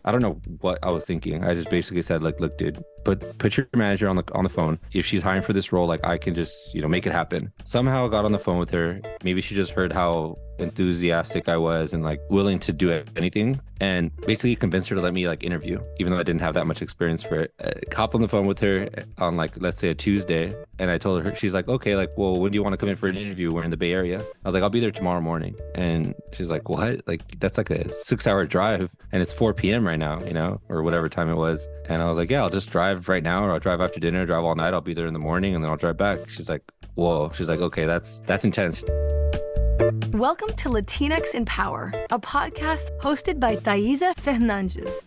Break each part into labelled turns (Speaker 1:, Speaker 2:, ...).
Speaker 1: I don't know what I was thinking. I just basically said, like, look, dude, put your manager on the phone. If she's hiring for this role, like I can just, make it happen. Somehow I got on the phone with her. Maybe she just heard how enthusiastic I was and like willing to do anything, and basically convinced her to let me like interview, even though I didn't have that much experience for it. Hopped on the phone with her on like, let's say a Tuesday, and I told her, she's like, okay, like, well, when do you want to come in for an interview? We're in the Bay Area. I was like, I'll be there tomorrow morning. And she's like, what? Like, that's like a 6-hour drive, and it's 4 p.m. right now, or whatever time it was. And I was like, yeah, I'll just drive right now, or I'll drive after dinner, drive all night. I'll be there in the morning, and then I'll drive back. She's like, whoa. She's like, okay, that's intense.
Speaker 2: Welcome to Latinx in Power, a podcast hosted by Thaisa Fernandes.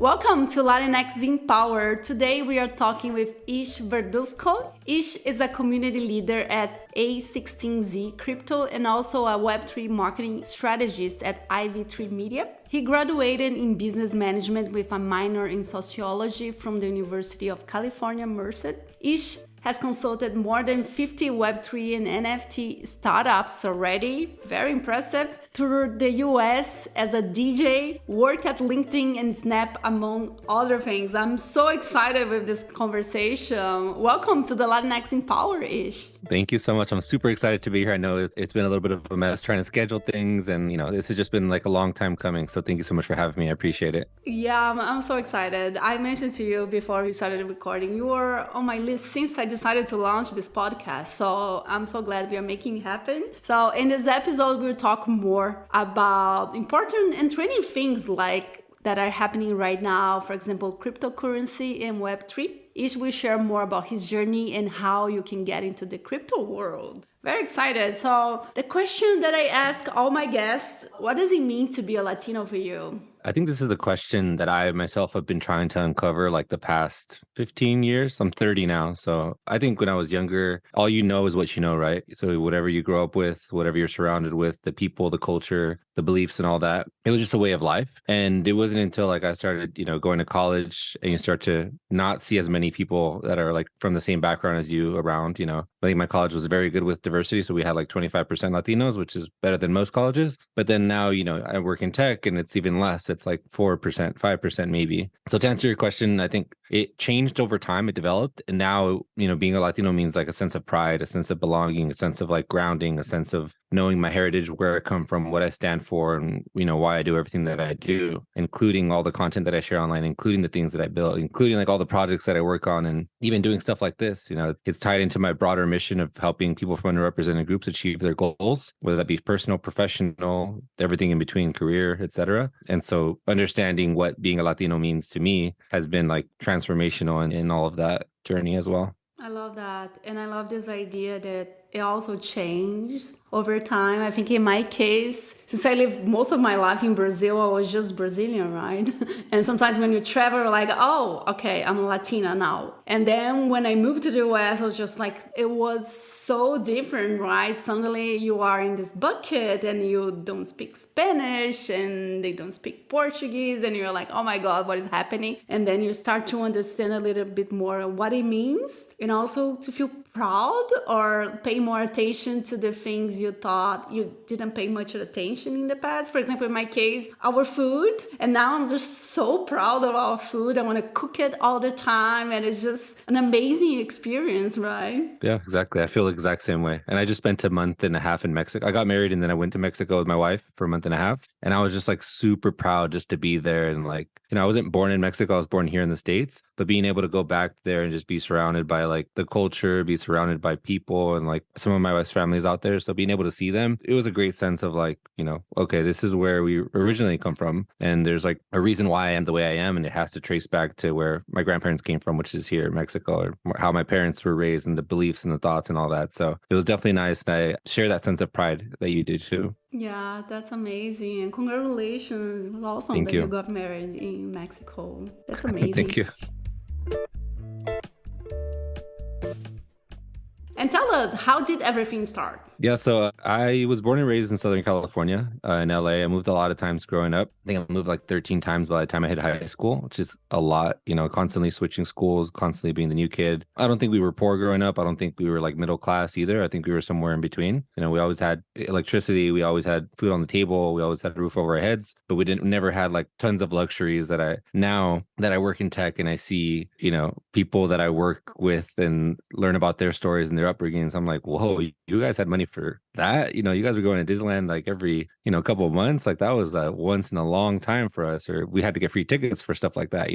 Speaker 3: Welcome to Latinx in Power. Today we are talking with Ish Verduzco. Ish is a community leader at A16Z Crypto and also a Web3 marketing strategist at IV3 Media. He graduated in business management with a minor in sociology from the University of California, Merced. Ish has consulted more than 50 Web3 and NFT startups already. Very impressive. Toured the US as a DJ, worked at LinkedIn and Snap, among other things. I'm so excited with this conversation. Welcome to the Latinx in Power, Ish.
Speaker 1: Thank you so much. I'm super excited to be here. I know it's been a little bit of a mess trying to schedule things, and this has just been like a long time coming. So thank you so much for having me. I appreciate it.
Speaker 3: Yeah, I'm so excited. I mentioned to you before we started recording, you were on my list since I decided to launch this podcast. So I'm so glad we are making it happen. So in this episode, we'll talk more about important and trending things like that are happening right now. For example, cryptocurrency and Web3. Ish will share more about his journey and how you can get into the crypto world. Very excited. So the question that I ask all my guests, what does it mean to be a Latino for you?
Speaker 1: I think this is a question that I myself have been trying to uncover like the past 15 years. I'm 30 now. So I think when I was younger, all you know is what you know, right? So whatever you grow up with, whatever you're surrounded with, the people, the culture, the beliefs and all that, it was just a way of life. And it wasn't until like I started, going to college and you start to not see as many people that are like from the same background as you around, I think my college was very good with diversity. So we had like 25% Latinos, which is better than most colleges. But then now, I work in tech and it's even less. It's like 4%, 5% maybe. So to answer your question, I think it changed over time. It developed. And now, being a Latino means like a sense of pride, a sense of belonging, a sense of like grounding, a sense of knowing my heritage, where I come from, what I stand for, and, why I do everything that I do, including all the content that I share online, including the things that I build, including like all the projects that I work on, and even doing stuff like this. It's tied into my broader mission of helping people from underrepresented groups achieve their goals, whether that be personal, professional, everything in between, career, etc. And so understanding what being a Latino means to me has been like transformational in all of that journey as well.
Speaker 3: I love that. And I love this idea that it also changed over time. I think in my case, since I lived most of my life in Brazil, I was just Brazilian, right? And sometimes when you travel, you're like, oh, okay, I'm a Latina now. And then when I moved to the US, I was just like, it was so different, right? Suddenly you are in this bucket and you don't speak Spanish and they don't speak Portuguese. And you're like, oh my God, what is happening? And then you start to understand a little bit more what it means, and also to feel proud or pay more attention to the things you thought you didn't pay much attention in the past. For example, in my case, our food. And now I'm just so proud of our food. I want to cook it all the time. And it's just an amazing experience, right?
Speaker 1: Yeah, exactly. I feel the exact same way. And I just spent a month and a half in Mexico. I got married and then I went to Mexico with my wife for a month and a half. And I was just like super proud just to be there. And like, I wasn't born in Mexico. I was born here in the States. But being able to go back there and just be surrounded by like the culture, be surrounded by people, and like some of my wife's families out there. So being able to see them, it was a great sense of like, okay, this is where we originally come from. And there's like a reason why I am the way I am. And it has to trace back to where my grandparents came from, which is here in Mexico, or how my parents were raised and the beliefs and the thoughts and all that. So it was definitely nice. And I share that sense of pride that you did too.
Speaker 3: Yeah, that's amazing. And congratulations. It was awesome
Speaker 1: Thank
Speaker 3: that
Speaker 1: you.
Speaker 3: you got married in Mexico. That's amazing.
Speaker 1: Thank you.
Speaker 3: And tell us, how did everything start?
Speaker 1: Yeah, so I was born and raised in Southern California, in LA. I moved a lot of times growing up. I think I moved like 13 times by the time I hit high school, which is a lot, constantly switching schools, constantly being the new kid. I don't think we were poor growing up. I don't think we were like middle class either. I think we were somewhere in between. We always had electricity, we always had food on the table, we always had a roof over our heads, but we didn't never had like tons of luxuries that now that I work in tech and I see, people that I work with and learn about their stories and their upbringings. I'm like, whoa, you guys had money for that? You guys were going to Disneyland like every, couple of months. Like that was once in a long time for us, or we had to get free tickets for stuff like that.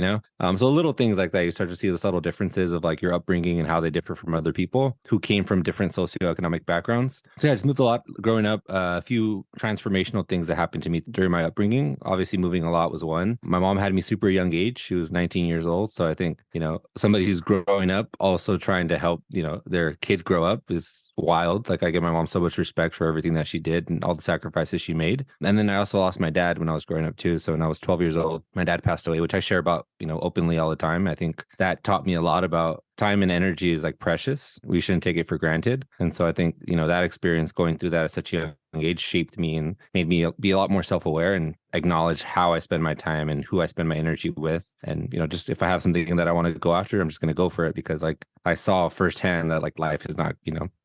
Speaker 1: So little things like that, you start to see the subtle differences of like your upbringing and how they differ from other people who came from different socioeconomic backgrounds. So yeah, I just moved a lot growing up. A few transformational things that happened to me during my upbringing. Obviously, moving a lot was one. My mom had me super young age. She was 19 years old. So I think, somebody who's growing up also trying to help, their kid grow up is wild. Like I give my mom so much respect for everything that she did and all the sacrifices she made. And then I also lost my dad when I was growing up too. So when I was 12 years old, my dad passed away, which I share about, openly all the time. I think that taught me a lot about time and energy is like precious. We shouldn't take it for granted. And so I think, that experience going through that at such a young age shaped me and made me be a lot more self-aware and acknowledge how I spend my time and who I spend my energy with. And, just if I have something that I want to go after, I'm just going to go for it because like I saw firsthand that like life is not,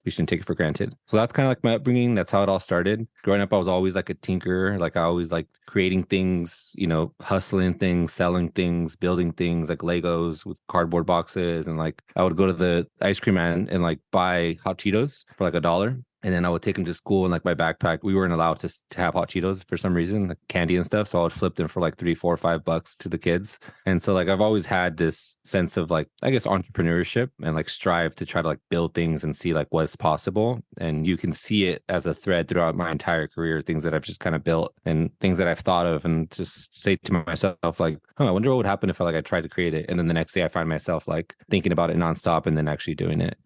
Speaker 1: we shouldn't take it for granted. So that's kind of like my upbringing. That's how it all started. Growing up, I was always like a tinker. Like I always like creating things, hustling things, selling things, building things like Legos with cardboard boxes. And like I would go to the ice cream man and like buy hot Cheetos for like $1. And then I would take them to school in like my backpack. We weren't allowed to have hot Cheetos for some reason, like candy and stuff. So I would flip them for like $3, $4, $5 to the kids. And so like I've always had this sense of like, I guess, entrepreneurship and like strive to try to like build things and see like what's possible. And you can see it as a thread throughout my entire career, things that I've just kind of built and things that I've thought of and just say to myself, like, I wonder what would happen if I tried to create it. And then the next day I find myself like thinking about it nonstop and then actually doing it,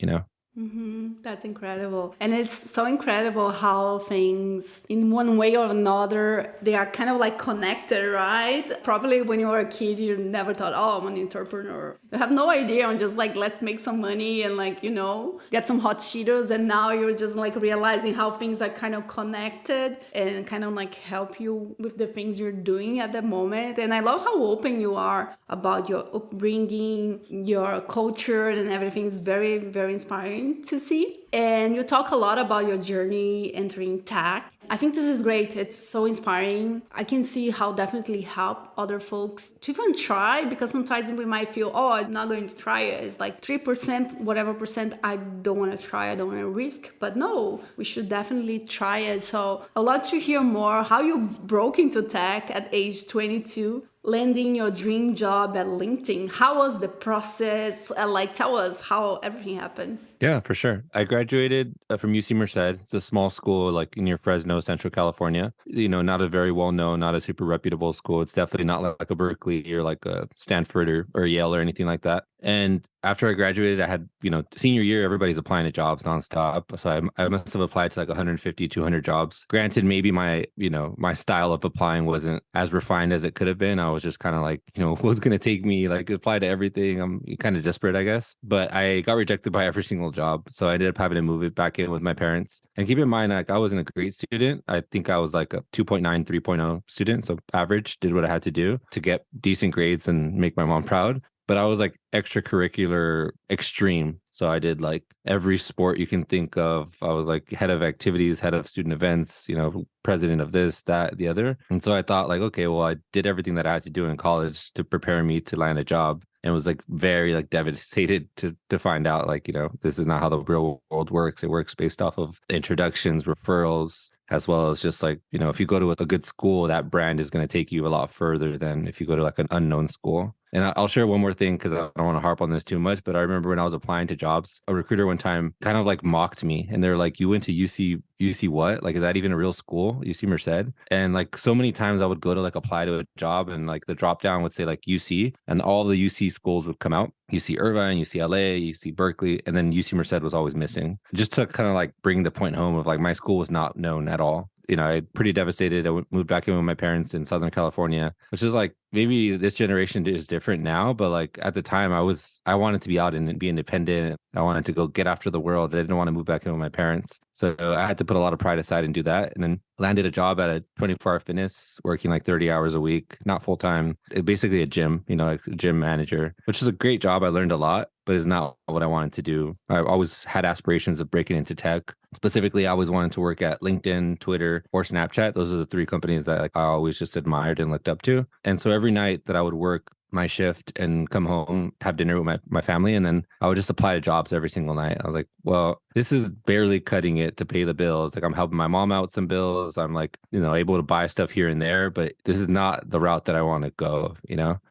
Speaker 3: That's incredible. And it's so incredible how things, in one way or another, they are kind of like connected, right? Probably when you were a kid, you never thought, oh, I'm an entrepreneur. You have no idea. I'm just like, let's make some money and like, get some hot Cheetos. And now you're just like realizing how things are kind of connected and kind of like help you with the things you're doing at the moment. And I love how open you are about your upbringing, your culture and everything. Is very, very inspiring to see. And you talk a lot about your journey entering tech. I think this is great. It's so inspiring. I can see how definitely help other folks to even try, because sometimes we might feel, oh, I'm not going to try it. It's like 3%, whatever percent, I don't want to try, I don't want to risk. But no, we should definitely try it. So I'd love to hear more how you broke into tech at age 22. Landing your dream job at LinkedIn. How was the process? Tell us how everything happened.
Speaker 1: Yeah, for sure. I graduated from UC Merced. It's a small school like near Fresno, Central California. Not a very well-known, not a super reputable school. It's definitely not like a Berkeley or like a Stanford or Yale or anything like that. And after I graduated, I had, senior year, everybody's applying to jobs nonstop. So I must have applied to like 150, 200 jobs. Granted, maybe my style of applying wasn't as refined as it could have been. I was just kind of like, what's going to take me, like apply to everything. I'm kind of desperate, I guess. But I got rejected by every single job. So I ended up having to move it back in with my parents. And keep in mind, like I wasn't a great student. I think I was like a 2.9, 3.0 student. So average, did what I had to do to get decent grades and make my mom proud. But I was like extracurricular extreme. So I did like every sport you can think of. I was like head of activities, head of student events, president of this, that, the other. And so I thought like, okay, well, I did everything that I had to do in college to prepare me to land a job. And was like very like devastated to find out like, this is not how the real world works. It works based off of introductions, referrals, as well as just like, if you go to a good school, that brand is going to take you a lot further than if you go to like an unknown school. And I'll share one more thing because I don't want to harp on this too much, but I remember when I was applying to jobs, a recruiter one time kind of like mocked me and they're like, you went to UC what? Like, is that even a real school? UC Merced? And like so many times I would go to like apply to a job and like the drop down would say like UC and all the UC schools would come out. UC Irvine, UCLA, UC Berkeley, and then UC Merced was always missing. Just to kind of like bring the point home of like my school was not known at all. I pretty devastated. I moved back in with my parents in Southern California, which is like, maybe this generation is different now, but like at the time I wanted to be out and be independent. I wanted to go get after the world. I didn't want to move back in with my parents. So I had to put a lot of pride aside and do that. And then landed a job at a 24-hour fitness, working like 30 hours a week, not full time, basically a gym, like a gym manager, which is a great job. I learned a lot, but it's not what I wanted to do. I always had aspirations of breaking into tech. Specifically, I always wanted to work at LinkedIn, Twitter, or Snapchat. Those are the three companies that I always just admired and looked up to. And so every night that I would work my shift and come home, have dinner with my family, and then I would just apply to jobs every single night. I was like, well, this is barely cutting it to pay the bills. Like I'm helping my mom out with some bills. I'm like, able to buy stuff here and there, but this is not the route that I want to go,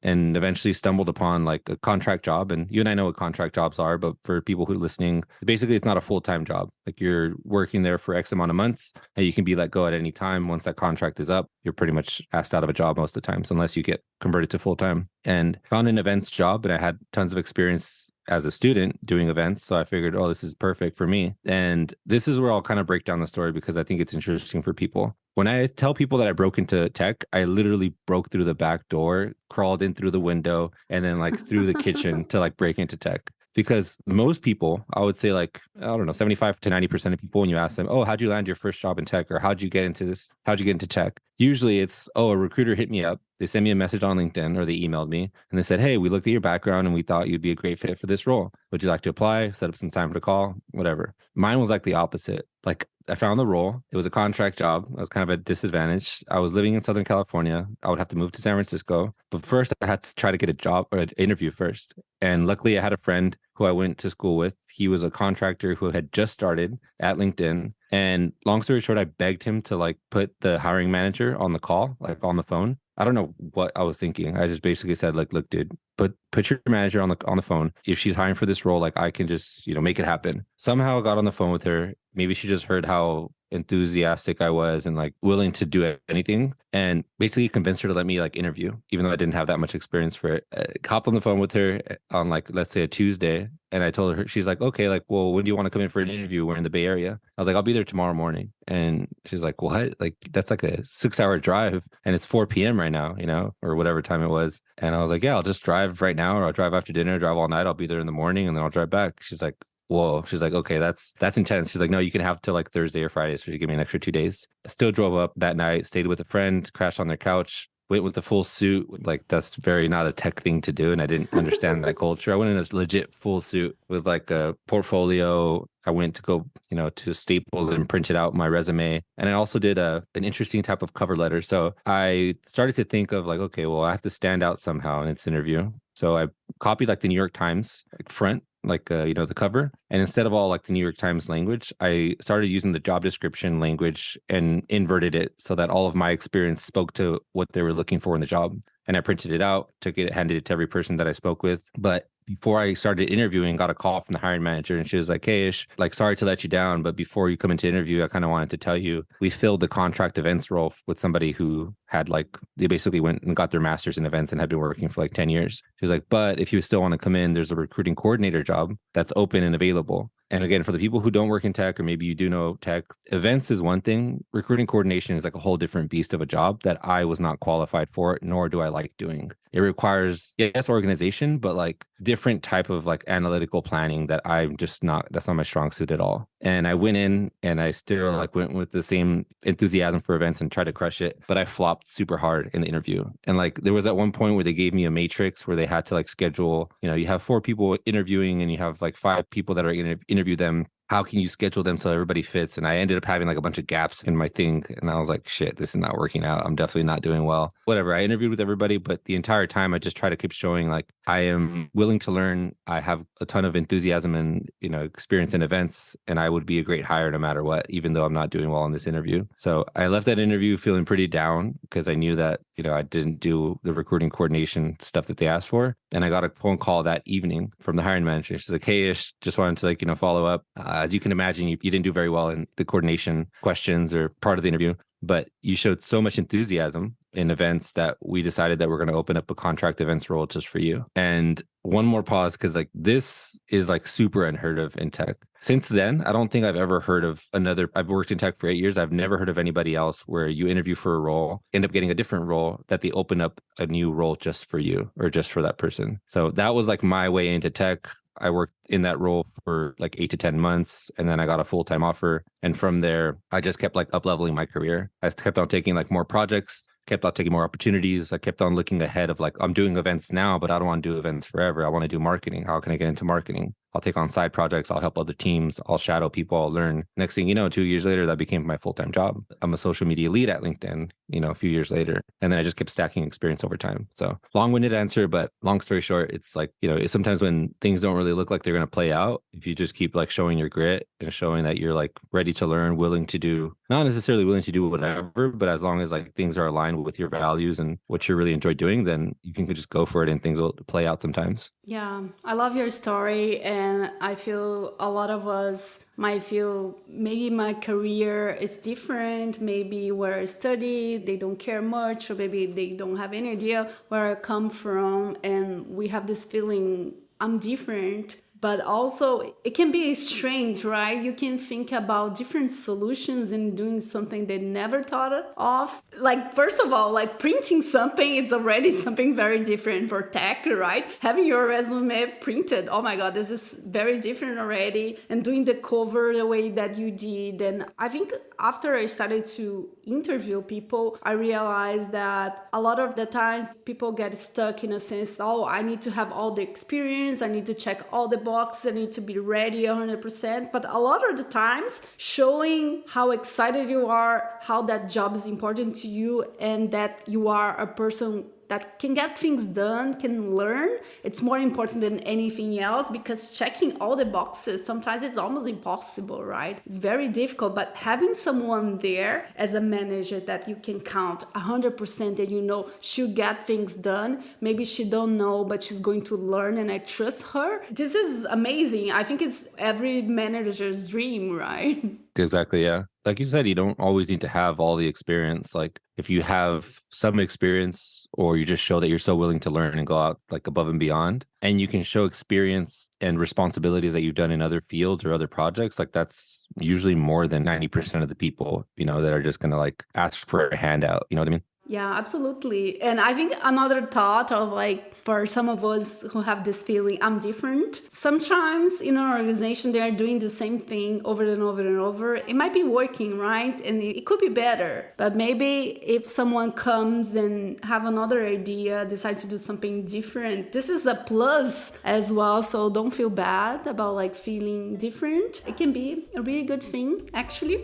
Speaker 1: and eventually stumbled upon like a contract job. And you and I know what contract jobs are, but for people who are listening, basically it's not a full-time job. Like you're working there for X amount of months and you can be let go at any time. Once that contract is up, you're pretty much asked out of a job most of the times, unless you get converted to full-time. And found an events job, and I had tons of experience as a student doing events. So I figured, oh, this is perfect for me. And this is where I'll kind of break down the story because I think it's interesting for people. When I tell people that I broke into tech, I literally broke through the back door, crawled in through the window, and then like through the kitchen to like break into tech. Because most people, I would say like, I don't know, 75 to 90% of people, when you ask them, oh, how'd you land your first job in tech? Or how'd you get into this? How'd you get into tech? Usually it's, oh, a recruiter hit me up. They sent me a message on LinkedIn or they emailed me and they said, hey, we looked at your background and we thought you'd be a great fit for this role. Would you like to apply? Set up some time to call, whatever. Mine was like the opposite. Like I found the role. It was a contract job. I was kind of at a disadvantage. I was living in Southern California. I would have to move to San Francisco. But first I had to try to get a job or an interview first. And luckily I had a friend who I went to school with. He was a contractor who had just started at LinkedIn. And long story short, I begged him to like put the hiring manager on the call, like on the phone. I don't know what I was thinking. I just basically said, like, look, dude, put your manager on the phone. If she's hiring for this role, like I can just, make it happen. Somehow I got on the phone with her. Maybe she just heard how enthusiastic I was and like willing to do anything, and basically convinced her to let me like interview, even though I didn't have that much experience for it. Hopped on the phone with her on like, let's say a Tuesday. And I told her, she's like, okay, like, well, when do you want to come in for an interview? We're in the Bay Area. I was like, I'll be there tomorrow morning. And she's like, what? Like, that's like a 6-hour drive and it's 4 p.m. right now, or whatever time it was. And I was like, yeah, I'll just drive right now, or I'll drive after dinner, drive all night. I'll be there in the morning and then I'll drive back. She's like, whoa. She's like, okay, that's intense. She's like, no, you can have till like Thursday or Friday. So she gave me an extra 2 days. I still drove up that night, stayed with a friend, crashed on their couch, went with the full suit. Like that's very not a tech thing to do. And I didn't understand that culture. I went in a legit full suit with like a portfolio. I went to go, to Staples and printed out my resume. And I also did an interesting type of cover letter. So I started to think of like, okay, well, I have to stand out somehow in this interview. So I copied like the New York Times front, like, the cover. And instead of all like the New York Times language, I started using the job description language and inverted it so that all of my experience spoke to what they were looking for in the job. And I printed it out, took it, handed it to every person that I spoke with. But before I started interviewing, got a call from the hiring manager and she was like, hey, Ish, like, sorry to let you down, but before you come into interview, I kind of wanted to tell you, we filled the contract events role with somebody who had like, they basically went and got their master's in events and had been working for like 10 years. She was like, but if you still want to come in, there's a recruiting coordinator job that's open and available. And again, for the people who don't work in tech, or maybe you do know tech, events is one thing. Recruiting coordination is like a whole different beast of a job that I was not qualified for, nor do I like doing. It requires, yes, organization, but like different type of like analytical planning that I'm just not, that's not my strong suit at all. And I went in and I still like went with the same enthusiasm for events and tried to crush it, but I flopped super hard in the interview. And like there was at one point where they gave me a matrix where they had to like schedule, you have 4 people interviewing and you have like 5 people that are going to interview them. How can you schedule them so everybody fits? And I ended up having like a bunch of gaps in my thing. And I was like, shit, this is not working out. I'm definitely not doing well. Whatever. I interviewed with everybody, but the entire time I just try to keep showing like I am willing to learn. I have a ton of enthusiasm and, experience in events, and I would be a great hire no matter what, even though I'm not doing well in this interview. So I left that interview feeling pretty down because I knew that, I didn't do the recruiting coordination stuff that they asked for. And I got a phone call that evening from the hiring manager. She's like, hey, Ish, just wanted to like, follow up. As you can imagine, you didn't do very well in the coordination questions or part of the interview, but you showed so much enthusiasm in events that we decided that we're going to open up a contract events role just for you. And one more pause, because like this is like super unheard of in tech. Since then, I don't think I've ever heard of another. I've worked in tech for 8 years. I've never heard of anybody else where you interview for a role, end up getting a different role, that they open up a new role just for you or just for that person. So that was like my way into tech. I worked in that role for like 8 to 10 months, and then I got a full-time offer. And from there, I just kept like up-leveling my career. I kept on taking like more projects, kept on taking more opportunities. I kept on looking ahead of like, I'm doing events now, but I don't want to do events forever. I want to do marketing. How can I get into marketing? I'll take on side projects. I'll help other teams. I'll shadow people. I'll learn. Next thing you know, 2 years later, that became my full-time job. I'm a social media lead at LinkedIn, a few years later. And then I just kept stacking experience over time. So long-winded answer, but long story short, it's like, it's sometimes when things don't really look like they're going to play out, if you just keep like showing your grit and showing that you're like ready to learn, willing to do, not necessarily willing to do whatever, but as long as like things are aligned with your values and what you really enjoy doing, then you can just go for it and things will play out sometimes.
Speaker 3: Yeah, I love your story, and I feel a lot of us might feel maybe my career is different, maybe where I study, they don't care much, or maybe they don't have any idea where I come from, and we have this feeling I'm different. But also it can be strange, right? You can think about different solutions and doing something they never thought of. Like, first of all, like printing something, it's already something very different for tech, right? Having your resume printed, oh my God, this is very different already. And doing the cover the way that you did. And I think after I started to interview people, I realized that a lot of the times people get stuck in a sense, oh, I need to have all the experience, I need to check all the boxes, I need to be ready 100%. But a lot of the times, showing how excited you are, how that job is important to you, and that you are a person that can get things done, can learn, it's more important than anything else, because checking all the boxes, sometimes it's almost impossible, right? It's very difficult, but having someone there as a manager that you can count 100% and she'll get things done. Maybe she don't know, but she's going to learn and I trust her. This is amazing. I think it's every manager's dream, right?
Speaker 1: Exactly. Yeah. Like you said, you don't always need to have all the experience. Like if you have some experience, or you just show that you're so willing to learn and go out like above and beyond, and you can show experience and responsibilities that you've done in other fields or other projects, like that's usually more than 90% of the people, that are just going to like ask for a handout. You know what I mean?
Speaker 3: Yeah, absolutely. And I think another thought of like, for some of us who have this feeling, I'm different. Sometimes in an organization, they are doing the same thing over and over and over. It might be working, right? And it could be better. But maybe if someone comes and have another idea, decide to do something different, this is a plus as well. So don't feel bad about like feeling different. It can be a really good thing, actually.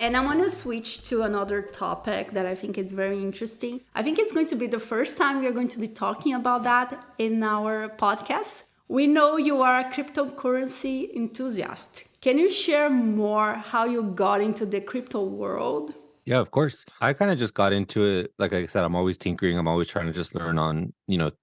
Speaker 3: And I want to switch to another topic that I think is very interesting. I think it's going to be the first time we are going to be talking about that in our podcast. We know you are a cryptocurrency enthusiast. Can you share more how you got into the crypto world?
Speaker 1: Yeah, of course. I kind of just got into it. Like I said, I'm always tinkering. I'm always trying to just learn on,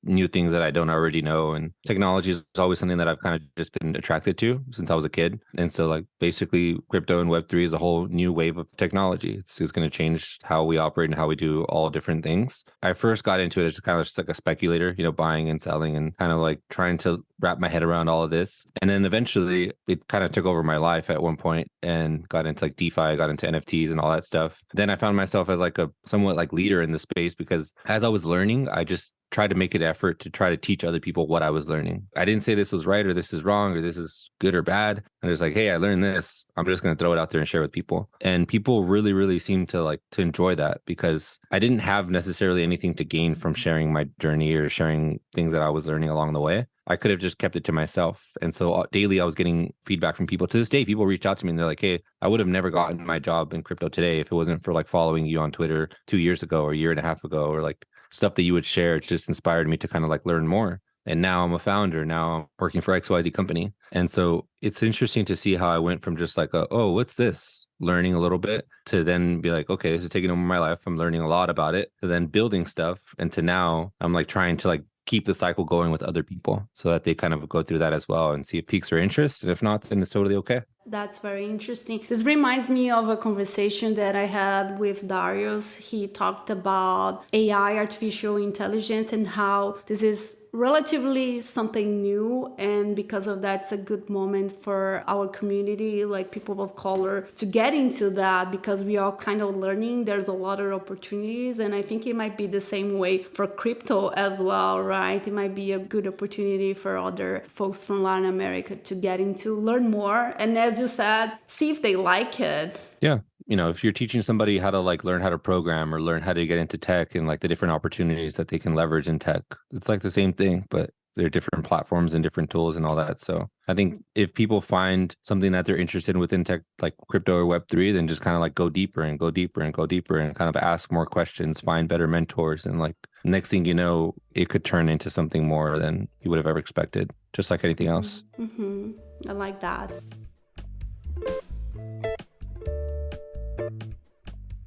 Speaker 1: new things that I don't already know. And technology is always something that I've kind of just been attracted to since I was a kid. And so like basically crypto and Web3 is a whole new wave of technology. It's going to change how we operate and how we do all different things. I first got into it as kind of just like a speculator, buying and selling and kind of like trying to wrap my head around all of this. And then eventually it kind of took over my life at one point and got into like DeFi, got into NFTs and all that stuff. Then I found myself as like a somewhat like leader in the space, because as I was learning, I just tried to make an effort to try to teach other people what I was learning. I didn't say this was right or this is wrong or this is good or bad. I was like, hey, I learned this. I'm just going to throw it out there and share with people. And people really, really seemed to enjoy that, because I didn't have necessarily anything to gain from sharing my journey or sharing things that I was learning along the way. I could have just kept it to myself. And so daily I was getting feedback from people. To this day, people reach out to me and they're like, hey, I would have never gotten my job in crypto today if it wasn't for like following you on Twitter 2 years ago or a year and a half ago, or like stuff that you would share. It just inspired me to kind of like learn more. And now I'm a founder. Now I'm working for XYZ company. And so it's interesting to see how I went from just like, oh, what's this? Learning a little bit, to then be like, okay, this is taking over my life. I'm learning a lot about it. To then building stuff. And to now I'm like trying to like keep the cycle going with other people so that they kind of go through that as well and see if it piques their interest. And if not, then it's totally okay.
Speaker 3: That's very interesting. This reminds me of a conversation that I had with Darius. He talked about AI, artificial intelligence, and how this is relatively something new, and because of that, it's a good moment for our community, like people of color, to get into that, because we are kind of learning. There's a lot of opportunities, and I think it might be the same way for crypto as well, right? It might be a good opportunity for other folks from Latin America to get into, learn more, and as you said, see if they like it.
Speaker 1: Yeah. If you're teaching somebody how to like learn how to program or learn how to get into tech and like the different opportunities that they can leverage in tech, it's like the same thing, but there are different platforms and different tools and all that. So I think if people find something that they're interested in within tech, like crypto or Web3, then just kind of like go deeper and go deeper and go deeper and kind of ask more questions, find better mentors. And like next thing you know, it could turn into something more than you would have ever expected, just like anything else.
Speaker 3: Mm-hmm. I like that.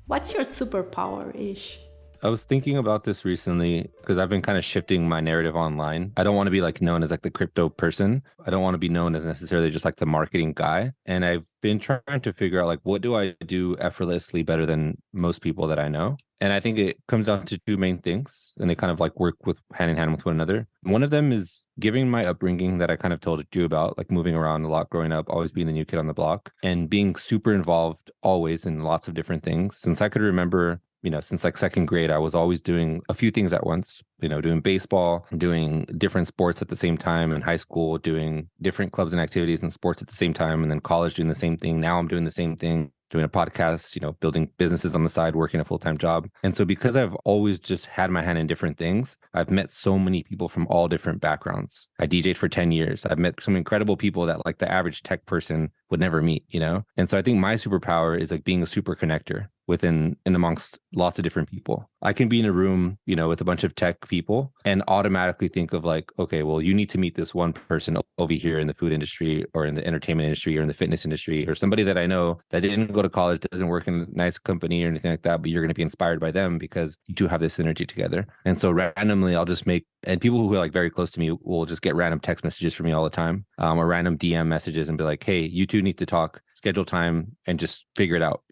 Speaker 3: What's your superpower, Ish?
Speaker 1: I was thinking about this recently because I've been kind of shifting my narrative online. I don't want to be like known as like the crypto person. I don't want to be known as necessarily just like the marketing guy. And I've been trying to figure out like, what do I do effortlessly better than most people that I know? And I think it comes down to two main things, and they kind of like work with hand in hand with one another. One of them is giving my upbringing that I kind of told you about, like moving around a lot growing up, always being the new kid on the block and being super involved always in lots of different things. Since I could remember, since like second grade, I was always doing a few things at once, doing baseball, doing different sports at the same time. In high school, doing different clubs and activities and sports at the same time. And then college doing the same thing. Now I'm doing the same thing, doing a podcast, building businesses on the side, working a full-time job. And so because I've always just had my hand in different things, I've met so many people from all different backgrounds. I DJ'd for 10 years. I've met some incredible people that like the average tech person would never meet, And so I think my superpower is like being a super connector within and amongst lots of different people. I can be in a room, with a bunch of tech people and automatically think of like, okay, well, you need to meet this one person over here in the food industry or in the entertainment industry or in the fitness industry, or somebody that I know that didn't go to college, doesn't work in a nice company or anything like that, but you're going to be inspired by them because you two have this synergy together. And so randomly I'll just and people who are like very close to me will just get random text messages from me all the time, or random DM messages and be like, hey, you two need to talk, schedule time and just figure it out,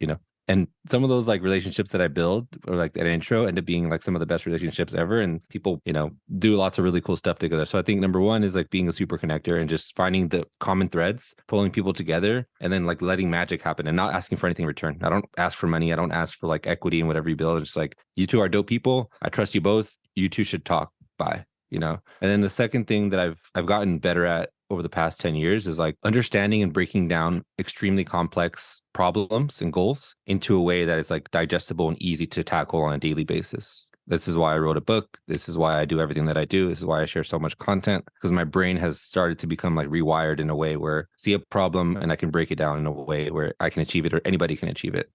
Speaker 1: And some of those like relationships that I build or like that intro end up being like some of the best relationships ever. And people, do lots of really cool stuff together. So I think number one is like being a super connector and just finding the common threads, pulling people together and then like letting magic happen and not asking for anything in return. I don't ask for money. I don't ask for like equity and whatever you build. It's just like, you two are dope people. I trust you both. You two should talk. Bye. And then the second thing that I've gotten better at over the past 10 years is like understanding and breaking down extremely complex problems and goals into a way that is like digestible and easy to tackle on a daily basis. This is why I wrote a book. This is why I do everything that I do. This is why I share so much content, because my brain has started to become like rewired in a way where I see a problem and I can break it down in a way where I can achieve it or anybody can achieve it,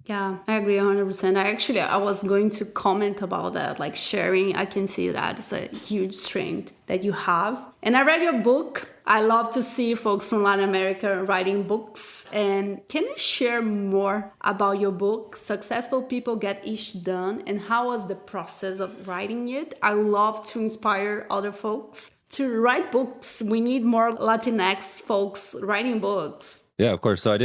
Speaker 3: Yeah, I agree 100%. I was going to comment about that, like sharing. I can see that it's a huge strength that you have. And I read your book. I love to see folks from Latin America writing books. And can you share more about your book, Successful People Get Ish Done, and how was the process of writing it? I love to inspire other folks to write books. We need more Latinx folks writing books.
Speaker 1: Yeah, of course. So I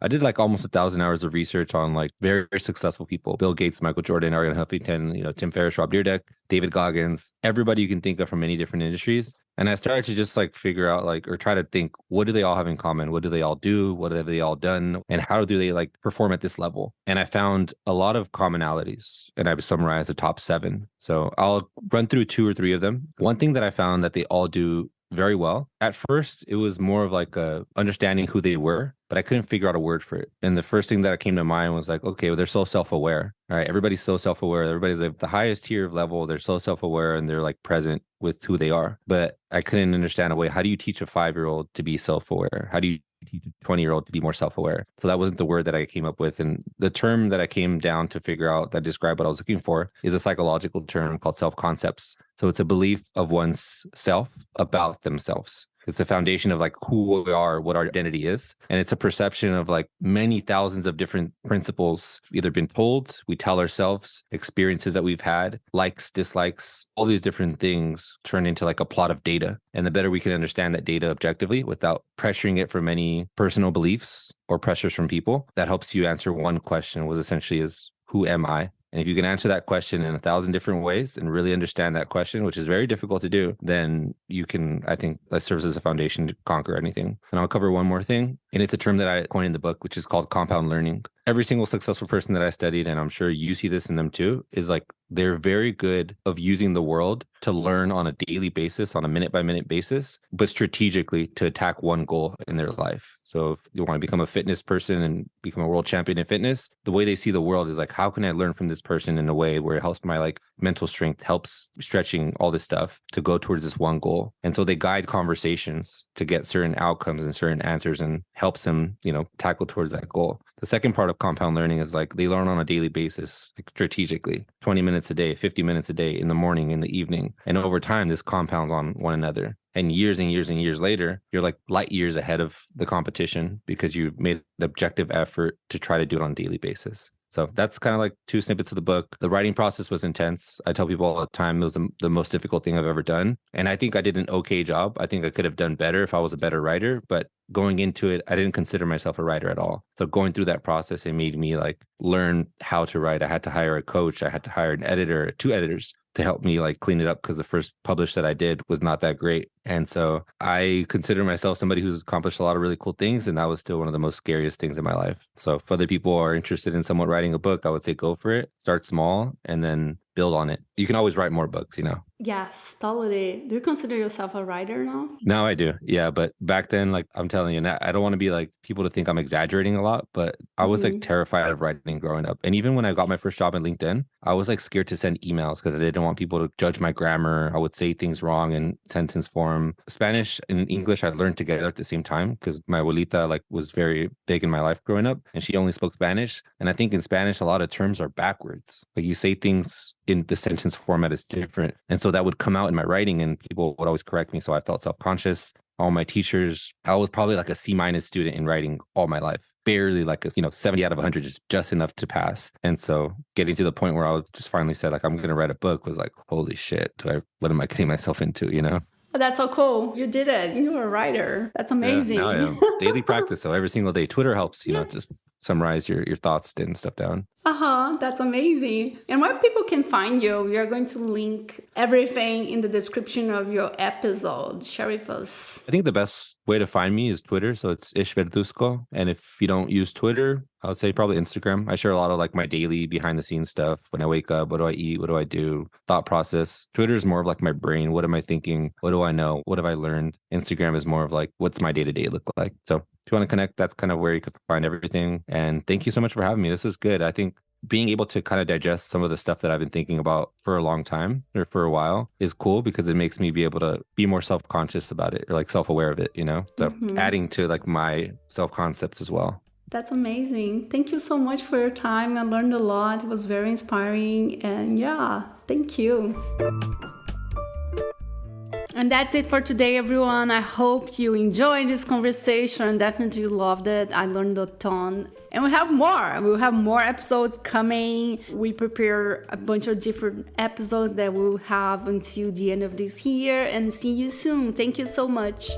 Speaker 1: did like almost 1,000 hours of research on like very, very successful people: Bill Gates, Michael Jordan, Ariane Huffington, Tim Ferriss, Rob Dyrdek, David Goggins, everybody you can think of from many different industries. And I started to just like figure out like, or try to think, what do they all have in common? What do they all do? What have they all done? And how do they like perform at this level? And I found a lot of commonalities, and I've summarized the top 7. So I'll run through 2 or 3 of them. One thing that I found that they all do very well. At first, it was more of like understanding who they were, but I couldn't figure out a word for it. And the first thing that came to mind was like, okay, well, they're so self-aware. All right, everybody's so self-aware. Everybody's like the highest tier of level. They're so self-aware and they're like present with who they are. But I couldn't understand a way. How do you teach a 5-year-old to be self-aware? How do you teach a 20-year-old to be more self-aware? So that wasn't the word that I came up with. And the term that I came down to figure out that described what I was looking for is a psychological term called self-concepts. So it's a belief of one's self about themselves. It's a foundation of like who we are, what our identity is. And it's a perception of like many thousands of different principles we've either been told, we tell ourselves, experiences that we've had, likes, dislikes, all these different things turn into like a plot of data. And the better we can understand that data objectively without pressuring it from any personal beliefs or pressures from people, that helps you answer one question, was essentially is, who am I? And if you can answer that question in 1,000 different ways and really understand that question, which is very difficult to do, then you can, I think that serves as a foundation to conquer anything. And I'll cover one more thing. And it's a term that I coined in the book, which is called compound learning. Every single successful person that I studied, and I'm sure you see this in them too, is like they're very good of using the world to learn on a daily basis, on a minute by minute basis, but strategically to attack one goal in their life. So if you want to become a fitness person and become a world champion in fitness, the way they see the world is like, how can I learn from this person in a way where it helps my like mental strength, helps stretching, all this stuff to go towards this one goal. And so they guide conversations to get certain outcomes and certain answers and helps them, tackle towards that goal. The second part of compound learning is like they learn on a daily basis, like strategically, 20 minutes a day, 50 minutes a day, in the morning, in the evening. And over time, this compounds on one another. And years and years and years later, you're like light years ahead of the competition because you made the objective effort to try to do it on a daily basis. So that's kind of like 2 snippets of the book. The writing process was intense. I tell people all the time it was the most difficult thing I've ever done. And I think I did an okay job. I think I could have done better if I was a better writer. But going into it, I didn't consider myself a writer at all. So going through that process, it made me like learn how to write. I had to hire a coach. I had to hire an editor, 2 editors to help me like clean it up because the first publish that I did was not that great. And so I consider myself somebody who's accomplished a lot of really cool things. And that was still one of the most scariest things in my life. So if other people are interested in somewhat writing a book, I would say go for it. Start small and then build on it. You can always write more books,
Speaker 3: Yes, totally. Do you consider yourself a writer now?
Speaker 1: Now I do. Yeah. But back then, like I'm telling you, I don't want to be like people to think I'm exaggerating a lot, but I was like terrified of writing growing up. And even when I got my first job in LinkedIn, I was like scared to send emails because I didn't want people to judge my grammar. I would say things wrong in sentence form. Spanish and English I learned together at the same time because my abuelita like was very big in my life growing up and she only spoke Spanish. And I think in Spanish, a lot of terms are backwards. Like you say things in the sentence format is different. And so that would come out in my writing and people would always correct me. So I felt self-conscious. All my teachers, I was probably like a C- student in writing all my life. Barely like 70 out of 100 is just enough to pass. And so getting to the point where I was just finally said like I'm going to write a book was like, holy shit, what am I getting myself into,
Speaker 3: Oh, that's so cool. You did it. You're a writer. That's amazing.
Speaker 1: Yeah, now I am. Daily practice. So every single day, Twitter helps,
Speaker 3: Yes.
Speaker 1: just summarize your thoughts and stuff down.
Speaker 3: That's amazing. And where people can find you, we are going to link everything in the description of your episode. Share with us.
Speaker 1: I think the best way to find me is Twitter. So it's Ish Verduzco. And if you don't use Twitter, I would say probably Instagram. I share a lot of like my daily behind the scenes stuff. When I wake up, what do I eat? What do I do? Thought process. Twitter is more of like my brain. What am I thinking? What do I know? What have I learned? Instagram is more of like, what's my day-to-day look like? So if you want to connect, that's kind of where you could find everything. And thank you so much for having me. This was good. I think being able to kind of digest some of the stuff that I've been thinking about for a long time or for a while is cool because it makes me be able to be more self-conscious about it or like self-aware of it, So adding to like my self-concepts as well.
Speaker 3: That's amazing. Thank you so much for your time. I learned a lot. It was very inspiring. And yeah, thank you. And that's it for today, everyone. I hope you enjoyed this conversation. Definitely loved it. I learned a ton. And we have more. We'll have more episodes coming. We prepare a bunch of different episodes that we'll have until the end of this year. And see you soon. Thank you so much.